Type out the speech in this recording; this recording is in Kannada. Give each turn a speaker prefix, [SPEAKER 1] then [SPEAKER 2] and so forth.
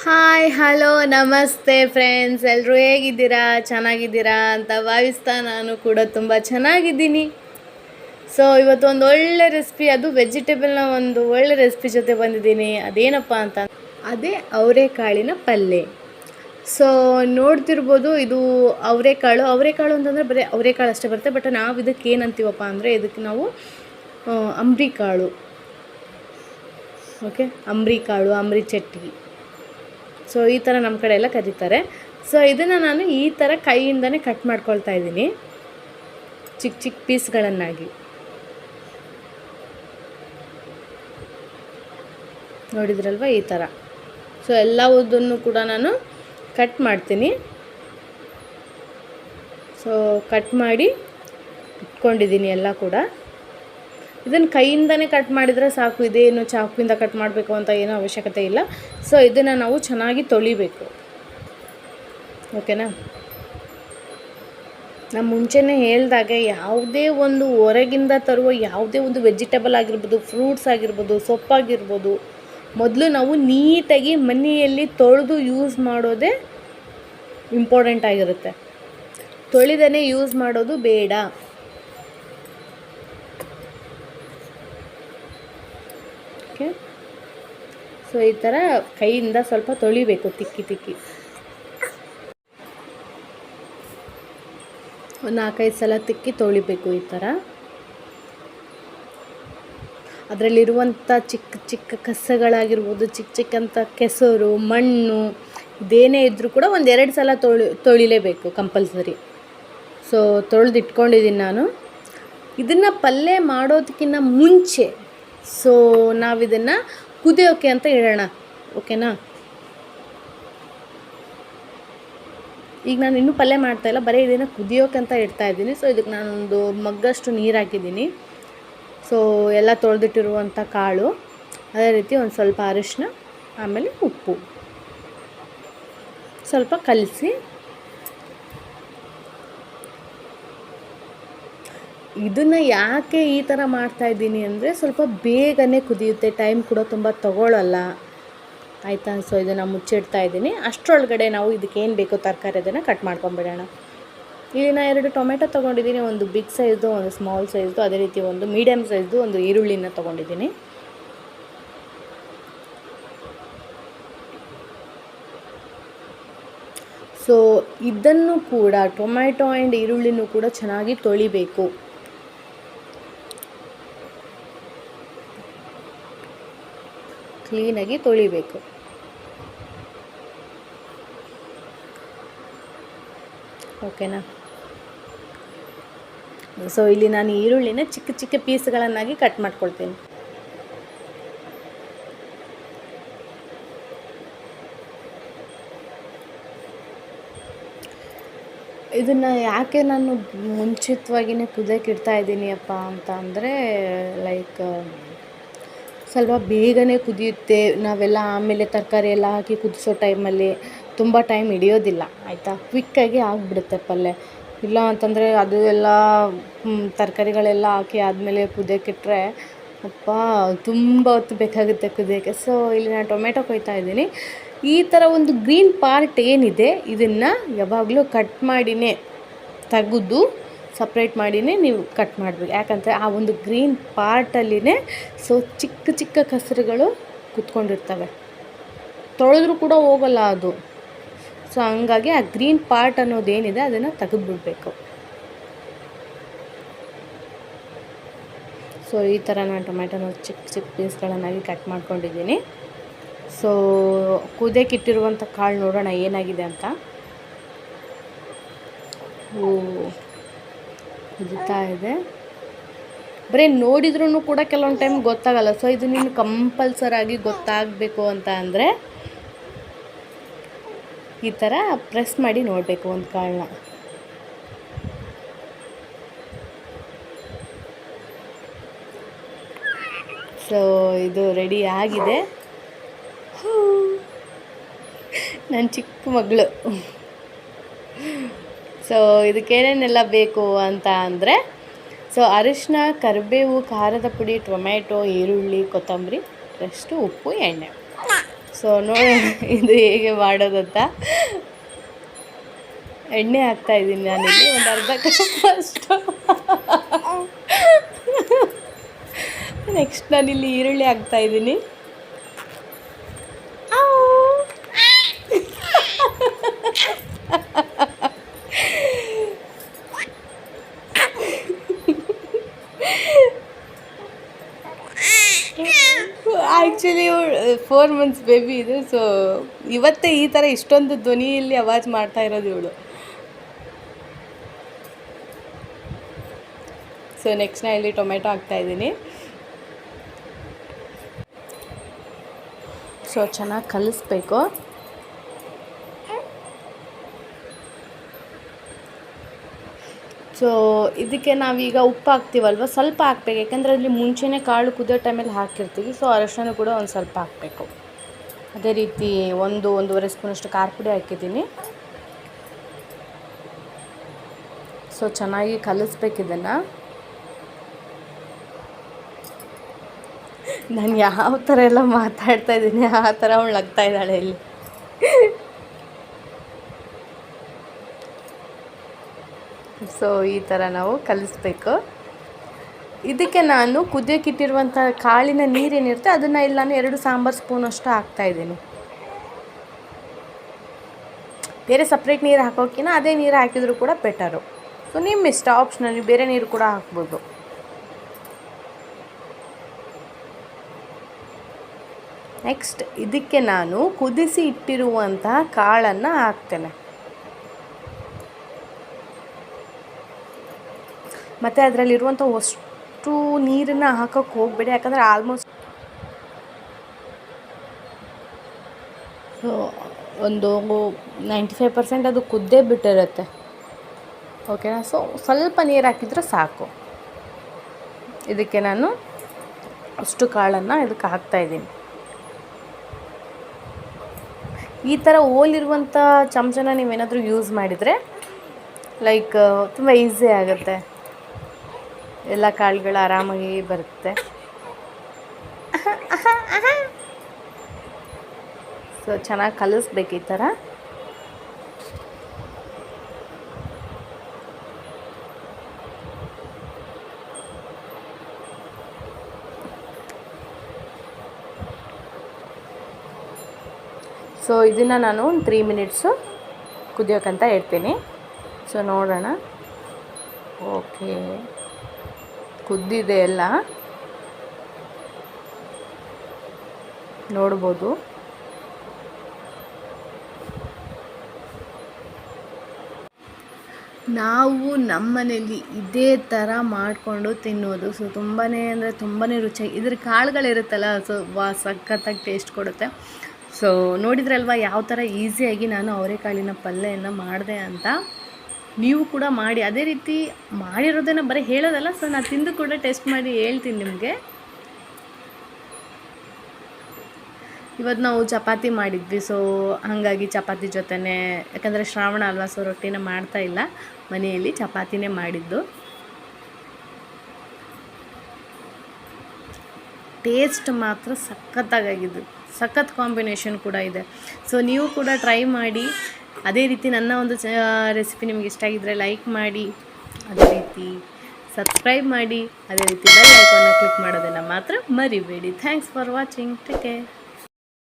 [SPEAKER 1] ಹಾಯ್ ಹಲೋ ನಮಸ್ತೆ ಫ್ರೆಂಡ್ಸ್, ಎಲ್ಲರೂ ಹೇಗಿದ್ದೀರಾ? ಚೆನ್ನಾಗಿದ್ದೀರಾ ಅಂತ ಭಾವಿಸ್ತಾ ನಾನು ಕೂಡ ತುಂಬ ಚೆನ್ನಾಗಿದ್ದೀನಿ. ಸೊ ಇವತ್ತು ಒಂದು ಒಳ್ಳೆ ರೆಸಿಪಿ, ಅದು ವೆಜಿಟೇಬಲ್ನ ಒಂದು ಒಳ್ಳೆ ರೆಸಿಪಿ ಜೊತೆ ಬಂದಿದ್ದೀನಿ. ಅದೇನಪ್ಪ ಅಂತ ಅದೇ ಅವರೆಕಾಳಿನ ಪಲ್ಯ. ಸೊ ನೋಡ್ತಿರ್ಬೋದು, ಇದು ಅವರೆಕಾಳು ಅಂತಂದರೆ ಬರೀ ಅವರೆಕಾಳು ಅಷ್ಟೇ ಬರುತ್ತೆ. ಬಟ್ ನಾವು ಇದಕ್ಕೆ ಏನಂತೀವಪ್ಪ ಅಂದರೆ, ಇದಕ್ಕೆ ನಾವು ಅಂಬ್ರಿಕಾಳು, ಓಕೆ, ಅಂಬ್ರಿಕಾಳು, ಅಂಬ್ರಿ ಚಟ್ನಿ, ಸೊ ಈ ಥರ ನಮ್ಮ ಕಡೆ ಎಲ್ಲ ಕರೀತಾರೆ. ಸೊ ಇದನ್ನು ನಾನು ಈ ಥರ ಕೈಯಿಂದನೇ ಕಟ್ ಮಾಡ್ಕೊಳ್ತಾ ಇದ್ದೀನಿ, ಚಿಕ್ಕ ಚಿಕ್ಕ ಪೀಸ್ಗಳನ್ನಾಗಿ. ನೋಡಿದ್ರಲ್ವ, ಈ ಥರ. ಸೊ ಎಲ್ಲವುದನ್ನು ಕೂಡ ನಾನು ಕಟ್ ಮಾಡ್ತೀನಿ. ಸೊ ಕಟ್ ಮಾಡಿ ಇಟ್ಕೊಂಡಿದ್ದೀನಿ ಎಲ್ಲ ಕೂಡ. ಇದನ್ನು ಕೈಯಿಂದನೇ ಕಟ್ ಮಾಡಿದರೆ ಸಾಕು, ಇದೇನು ಚಾಕುವಿಂದ ಕಟ್ ಮಾಡಬೇಕು ಅಂತ ಏನೂ ಅವಶ್ಯಕತೆ ಇಲ್ಲ. ಸೊ ಇದನ್ನು ನಾವು ಚೆನ್ನಾಗಿ ತೊಳಿಬೇಕು, ಓಕೆನಾ. ನಾನು ಮುಂಚೆನೇ ಹೇಳಿದಾಗೆ, ಯಾವುದೇ ಒಂದು ಹೊರಗಿಂದ ತರುವ ಯಾವುದೇ ಒಂದು ವೆಜಿಟೇಬಲ್ ಆಗಿರ್ಬೋದು, ಫ್ರೂಟ್ಸ್ ಆಗಿರ್ಬೋದು, ಸೊಪ್ಪಾಗಿರ್ಬೋದು, ಮೊದಲು ನಾವು ನೀಟಾಗಿ ಮನೆಯಲ್ಲಿ ತೊಳೆದು ಯೂಸ್ ಮಾಡೋದೇ ಇಂಪಾರ್ಟೆಂಟ್ ಆಗಿರುತ್ತೆ. ತೊಳೆದೇ ಯೂಸ್ ಮಾಡೋದು ಬೇಡ. ಓಕೆ, ಸೊ ಈ ಥರ ಕೈಯಿಂದ ಸ್ವಲ್ಪ ತೊಳಿಬೇಕು, ತಿಕ್ಕಿ ಒಂದು 4-5 ಸಲ ತಿಕ್ಕಿ ತೊಳಿಬೇಕು ಈ ಥರ. ಅದರಲ್ಲಿರುವಂಥ ಚಿಕ್ಕ ಚಿಕ್ಕ ಕಸಗಳಾಗಿರ್ಬೋದು, ಚಿಕ್ಕಂಥ ಕೆಸರು, ಮಣ್ಣು, ಇದೇನೇ ಇದ್ದರೂ ಕೂಡ 1-2 ಸಲ ತೊಳಿಲೇಬೇಕು ಕಂಪಲ್ಸರಿ. ಸೊ ತೊಳೆದಿಟ್ಕೊಂಡಿದ್ದೀನಿ ನಾನು. ಇದನ್ನು ಪಲ್ಯ ಮಾಡೋದಕ್ಕಿಂತ ಮುಂಚೆ ಸೊ ನಾವಿದನ್ನು ಕುದಿಯೋಕೆ ಅಂತ ಇಡೋಣ, ಓಕೆನಾ. ಈಗ ನಾನು ಇನ್ನೂ ಪಲ್ಯ ಮಾಡ್ತಾಯಿಲ್ಲ, ಬರೀ ಇದನ್ನು ಕುದಿಯೋಕೆ ಅಂತ ಇಡ್ತಾಯಿದ್ದೀನಿ. ಸೊ ಇದಕ್ಕೆ ನಾನೊಂದು ಮಗ್ಗಷ್ಟು ನೀರು ಹಾಕಿದ್ದೀನಿ. ಸೊ ಎಲ್ಲ ತೊಳೆದಿಟ್ಟಿರುವಂಥ ಕಾಳು, ಅದೇ ರೀತಿ ಒಂದು ಸ್ವಲ್ಪ ಅರಿಶಿನ, ಆಮೇಲೆ ಉಪ್ಪು ಸ್ವಲ್ಪ ಕಲಸಿ, ಇದನ್ನು ಯಾಕೆ ಈ ಥರ ಮಾಡ್ತಾಯಿದ್ದೀನಿ ಅಂದರೆ, ಸ್ವಲ್ಪ ಬೇಗನೆ ಕುದಿಯುತ್ತೆ, ಟೈಮ್ ಕೂಡ ತುಂಬ ತೊಗೊಳ್ಳಲ್ಲ, ಆಯಿತಾ. ಸೊ ಇದನ್ನು ಮುಚ್ಚಿಡ್ತಾ ಇದ್ದೀನಿ. ಅಷ್ಟರೊಳಗಡೆ ನಾವು ಇದಕ್ಕೆ ಏನು ಬೇಕೋ ತರಕಾರಿ ಅದನ್ನು ಕಟ್ ಮಾಡ್ಕೊಂಬಿಡೋಣ. ಇಲ್ಲಿ ನಾನು 2 ಟೊಮೆಟೊ ತೊಗೊಂಡಿದ್ದೀನಿ, ಒಂದು ಬಿಗ್ ಸೈಜ್ದು, ಒಂದು ಸ್ಮಾಲ್ ಸೈಜ್ದು, ಅದೇ ರೀತಿ ಒಂದು ಮೀಡಿಯಮ್ ಸೈಜ್ದು ಒಂದು ಈರುಳ್ಳಿನ ತೊಗೊಂಡಿದ್ದೀನಿ. ಸೊ ಇದನ್ನು ಕೂಡ, ಟೊಮೆಟೊ ಆ್ಯಂಡ್ ಈರುಳ್ಳಿನೂ ಕೂಡ ಚೆನ್ನಾಗಿ ತೊಳಿಬೇಕು. ಕ್ಲೀನಾಗಿ ತೊಳಿಬೇಕು, ಓಕೆನಾ. ಸೊ ಇಲ್ಲಿ ನಾನು ಈರುಳ್ಳಿನ ಚಿಕ್ಕ ಚಿಕ್ಕ ಪೀಸ್ಗಳನ್ನಾಗಿ ಕಟ್ ಮಾಡ್ಕೊಳ್ತೀನಿ. ಇದನ್ನು ಯಾಕೆ ನಾನು ಮುಂಚಿತವಾಗಿಯೇ ಕುದಿಯೋಕೆ ಇಡ್ತಾ ಇದ್ದೀನಿ ಅಪ್ಪ ಅಂತ ಅಂದರೆ, ಲೈಕ್ ಸ್ವಲ್ಪ ಬೇಗನೆ ಕುದಿಯುತ್ತೆ. ನಾವೆಲ್ಲ ಆಮೇಲೆ ತರಕಾರಿ ಎಲ್ಲ ಹಾಕಿ ಕುದಿಸೋ ಟೈಮಲ್ಲಿ ತುಂಬ ಟೈಮ್ ಹಿಡಿಯೋದಿಲ್ಲ, ಆಯಿತಾ. ಕ್ವಿಕ್ಕಾಗಿ ಆಗಿಬಿಡುತ್ತೆ ಪಲ್ಯ. ಇಲ್ಲ ಅಂತಂದರೆ ಅದು ಎಲ್ಲ ತರಕಾರಿಗಳೆಲ್ಲ ಹಾಕಿ ಆದಮೇಲೆ ಕುದಿಯೋಕ್ಕಿಟ್ರೆ ಅಪ್ಪ ತುಂಬ ಹೊತ್ತು ಬೇಕಾಗುತ್ತೆ ಕುದಿಯೋಕ್ಕೆ. ಸೊ ಇಲ್ಲಿ ನಾನು ಟೊಮೆಟೊ ಕೊಯ್ತಾ ಇದ್ದೀನಿ. ಈ ಥರ ಒಂದು ಗ್ರೀನ್ ಪಾರ್ಟ್ ಏನಿದೆ, ಇದನ್ನು ಯಾವಾಗಲೂ ಕಟ್ ಮಾಡಿನೇ ತೆಗೆದು ಸಪ್ರೇಟ್ ಮಾಡಿನೇ ನೀವು ಕಟ್ ಮಾಡಬೇಕು. ಯಾಕಂದರೆ ಆ ಒಂದು ಗ್ರೀನ್ ಪಾರ್ಟಲ್ಲಿನೇ ಸೊ ಚಿಕ್ಕ ಚಿಕ್ಕ ಕಸರುಗಳು ಕುತ್ಕೊಂಡಿರ್ತವೆ, ತೊಳೆದ್ರೂ ಕೂಡ ಹೋಗಲ್ಲ ಅದು. ಸೊ ಹಂಗಾಗಿ ಆ ಗ್ರೀನ್ ಪಾರ್ಟ್ ಅನ್ನೋದೇನಿದೆ ಅದನ್ನು ತೆಗೆದುಬಿಡ್ಬೇಕು. ಸೊ ಈ ಥರ ನಾನು ಟೊಮೆಟೊನ ಚಿಕ್ಕ ಚಿಕ್ಕ ಪೀಸ್ಗಳನ್ನಾಗಿ ಕಟ್ ಮಾಡ್ಕೊಂಡಿದ್ದೀನಿ. ಸೊ ಕುದಿಯೋಕ್ಕಿಟ್ಟಿರುವಂಥ ಕಾಳು ನೋಡೋಣ ಏನಾಗಿದೆ ಅಂತ. ಕುದೀತಾ ಇದೆ. ಬರೀ ನೋಡಿದ್ರೂ ಕೂಡ ಕೆಲವೊಂದು ಟೈಮ್ ಗೊತ್ತಾಗಲ್ಲ. ಸೊ ಇದು ನೀನು ಕಂಪಲ್ಸರಾಗಿ ಗೊತ್ತಾಗಬೇಕು ಅಂತ ಅಂದರೆ ಈ ಥರ ಪ್ರೆಸ್ ಮಾಡಿ ನೋಡಬೇಕು ಒಂದು ಕಾಳನ್ನ. ಸೊ ಇದು ರೆಡಿ ಆಗಿದೆ. ನನ್ನ ಚಿಕ್ಕ ಮಗಳು. ಸೊ ಇದಕ್ಕೇನೇನೆಲ್ಲ ಬೇಕು ಅಂತ ಅಂದರೆ, ಸೊ ಅರಿಶಿನ, ಕರಿಬೇವು, ಖಾರದ ಪುಡಿ, ಟೊಮೆಟೊ, ಈರುಳ್ಳಿ, ಕೊತ್ತಂಬರಿ, ಅಷ್ಟು ಉಪ್ಪು, ಎಣ್ಣೆ. ಸೊ ನೋಡಿ ಇದು ಹೇಗೆ ಮಾಡೋದಂತ. ಎಣ್ಣೆ ಹಾಕ್ತಾಯಿದ್ದೀನಿ ನಾನಿಲ್ಲಿ ಒಂದು ಅರ್ಧ ಕಪ್ಪಷ್ಟು. ನೆಕ್ಸ್ಟ್ ನಾನಿಲ್ಲಿ ಈರುಳ್ಳಿ ಹಾಕ್ತಾಯಿದ್ದೀನಿ. ಆ್ಯಕ್ಚುಲಿ 4 months ಬೇಬಿ ಇದು. ಸೊ ಇವತ್ತೇ ಈ ಥರ ಇಷ್ಟೊಂದು ಧ್ವನಿಯಲ್ಲಿ ಆವಾಜ್ ಮಾಡ್ತಾ ಇರೋದು ಇವಳು. ಸೊ ನೆಕ್ಸ್ಟ್ ನಾನು ಇಲ್ಲಿ ಟೊಮೆಟೊ ಹಾಕ್ತಾಯಿದ್ದೀನಿ. ಸೊ ಚೆನ್ನಾಗಿ ಕಲಿಸ್ಬೇಕು. ಸೊ ಇದಕ್ಕೆ ನಾವೀಗ ಉಪ್ಪು ಹಾಕ್ತೀವಲ್ವ, ಸ್ವಲ್ಪ ಹಾಕ್ಬೇಕು. ಯಾಕಂದರೆ ಅಲ್ಲಿ ಮುಂಚೆನೇ ಕಾಳು ಕುದಿಯೋ ಟೈಮಲ್ಲಿ ಹಾಕಿರ್ತೀವಿ. ಸೊ ಅರಶಿನ ಕೂಡ ಒಂದು ಸ್ವಲ್ಪ ಹಾಕಬೇಕು. ಅದೇ ರೀತಿ 1-1.5 ಸ್ಪೂನಷ್ಟು ಖಾರ ಪುಡಿ ಹಾಕಿದ್ದೀನಿ. ಸೊ ಚೆನ್ನಾಗಿ ಕಲಿಸ್ಬೇಕು ಇದನ್ನು. ನಾನು ಯಾವ ಥರ ಎಲ್ಲ ಮಾತಾಡ್ತಾ ಇದ್ದೀನಿ ಆ ಥರ ಅವಳು ಆಗ್ತಾ ಇದ್ದಾಳೆ ಇಲ್ಲಿ. ಸೊ ಈ ಥರ ನಾವು ಕಲಿಸ್ಬೇಕು. ಇದಕ್ಕೆ ನಾನು ಕುದಿಯೋಕ್ಕಿಟ್ಟಿರುವಂಥ ಕಾಳಿನ ನೀರೇನಿರುತ್ತೆ ಅದನ್ನು ಇಲ್ಲಿ ನಾನು 2 ಸಾಂಬಾರು ಸ್ಪೂನಷ್ಟು ಹಾಕ್ತಾಯಿದ್ದೀನಿ. ಬೇರೆ ಸಪ್ರೇಟ್ ನೀರು ಹಾಕೋಕ್ಕಿಂತ ಅದೇ ನೀರು ಹಾಕಿದರೂ ಕೂಡ ಬೆಟರು. ಸೊ ನಿಮ್ಮ ಇಷ್ಟ, ಆಪ್ಷನಲ್, ನೀವು ಬೇರೆ ನೀರು ಕೂಡ ಹಾಕ್ಬೋದು. ನೆಕ್ಸ್ಟ್ ಇದಕ್ಕೆ ನಾನು ಕುದಿಸಿ ಇಟ್ಟಿರುವಂತಹ ಕಾಳನ್ನು ಹಾಕ್ತೇನೆ. ಮತ್ತು ಅದರಲ್ಲಿರುವಂಥ ಅಷ್ಟು ನೀರನ್ನು ಹಾಕೋಕ್ಕೆ ಹೋಗಬೇಡಿ. ಯಾಕಂದರೆ ಆಲ್ಮೋಸ್ಟ್ ಸೊ ಒಂದು 95% ಅದು ಕುದ್ದೇ ಬಿಟ್ಟಿರುತ್ತೆ. ಓಕೆನಾ? ಸೊ ಸ್ವಲ್ಪ ನೀರು ಹಾಕಿದರೆ ಸಾಕು. ಇದಕ್ಕೆ ನಾನು ಅಷ್ಟು ಕಾಳನ್ನು ಇದಕ್ಕೆ ಹಾಕ್ತಾಯಿದ್ದೀನಿ. ಈ ಥರ ಹೋಲಿರುವಂಥ ಚಮಚನ ನೀವೇನಾದರೂ ಯೂಸ್ ಮಾಡಿದರೆ ಲೈಕ್ ತುಂಬ ಈಸಿ ಆಗುತ್ತೆ. ಎಲ್ಲ ಕಾಳುಗಳು ಆರಾಮಾಗಿ ಬರುತ್ತೆ. ಸೊ ಚೆನ್ನಾಗಿ ಕಲಿಸ್ಬೇಕು ಈ ಥರ. ಸೊ ಇದನ್ನು ನಾನು ಒಂದು 3 ಮಿನಿಟ್ಸು ಕುದಿಯೋಕ್ಕಂತ ಇಡ್ತೀನಿ. ಸೊ ನೋಡೋಣ. ಓಕೆ, ಕುದ್ದಿದೆ ಎಲ್ಲ ನೋಡ್ಬೋದು. ನಾವು ನಮ್ಮನೇಲಿ ಇದೇ ಥರ ಮಾಡಿಕೊಂಡು ತಿನ್ನೋದು. ಸೊ ತುಂಬಾ ಅಂದರೆ ತುಂಬಾ ರುಚಿಯಾಗಿ ಇದ್ರ ಕಾಳುಗಳಿರುತ್ತಲ್ಲ, ಸೊ ಸಖತ್ತಾಗಿ ಟೇಸ್ಟ್ ಕೊಡುತ್ತೆ. ಸೊ ನೋಡಿದ್ರಲ್ವ ಯಾವ ಥರ ಈಸಿಯಾಗಿ ನಾನು ಅವರೆಕಾಳಿನ ಪಲ್ಯವನ್ನು ಮಾಡಿದೆ ಅಂತ. ನೀವು ಕೂಡ ಮಾಡಿ. ಅದೇ ರೀತಿ ಮಾಡಿರೋದನ್ನು ಬರೀ ಹೇಳೋದಲ್ಲ, ಸೊ ನಾನು ತಿಂದು ಕೂಡ ಟೇಸ್ಟ್ ಮಾಡಿ ಹೇಳ್ತೀನಿ ನಿಮಗೆ. ಇವತ್ತು ನಾವು ಚಪಾತಿ ಮಾಡಿದ್ವಿ. ಸೊ ಹಾಗಾಗಿ ಚಪಾತಿ ಜೊತೆನೇ, ಯಾಕಂದರೆ ಶ್ರಾವಣ ಅಲ್ವಾ, ಸೊ ರೊಟ್ಟಿನ ಮಾಡ್ತಾ ಇಲ್ಲ ಮನೆಯಲ್ಲಿ, ಚಪಾತಿನೇ ಮಾಡಿದ್ದು. ಟೇಸ್ಟ್ ಮಾತ್ರ ಸಖತ್ತಾಗಿದ್ದು, ಸಖತ್ ಕಾಂಬಿನೇಷನ್ ಕೂಡ ಇದೆ. ಸೊ ನೀವು ಕೂಡ ಟ್ರೈ ಮಾಡಿ. ಅದೇ ರೀತಿ ನನ್ನ ಒಂದು ರೆಸಿಪಿ ನಿಮಗೆ ಇಷ್ಟ ಆಗಿದ್ದರೆ ಲೈಕ್ ಮಾಡಿ, ಅದೇ ರೀತಿ ಸಬ್ಸ್ಕ್ರೈಬ್ ಮಾಡಿ, ಅದೇ ರೀತಿ ಬೆಲ್ ಐಕಾನ್ನ ಕ್ಲಿಕ್ ಮಾಡೋದನ್ನು ಮಾತ್ರ ಮರಿಬೇಡಿ. Thanks for watching. Take care.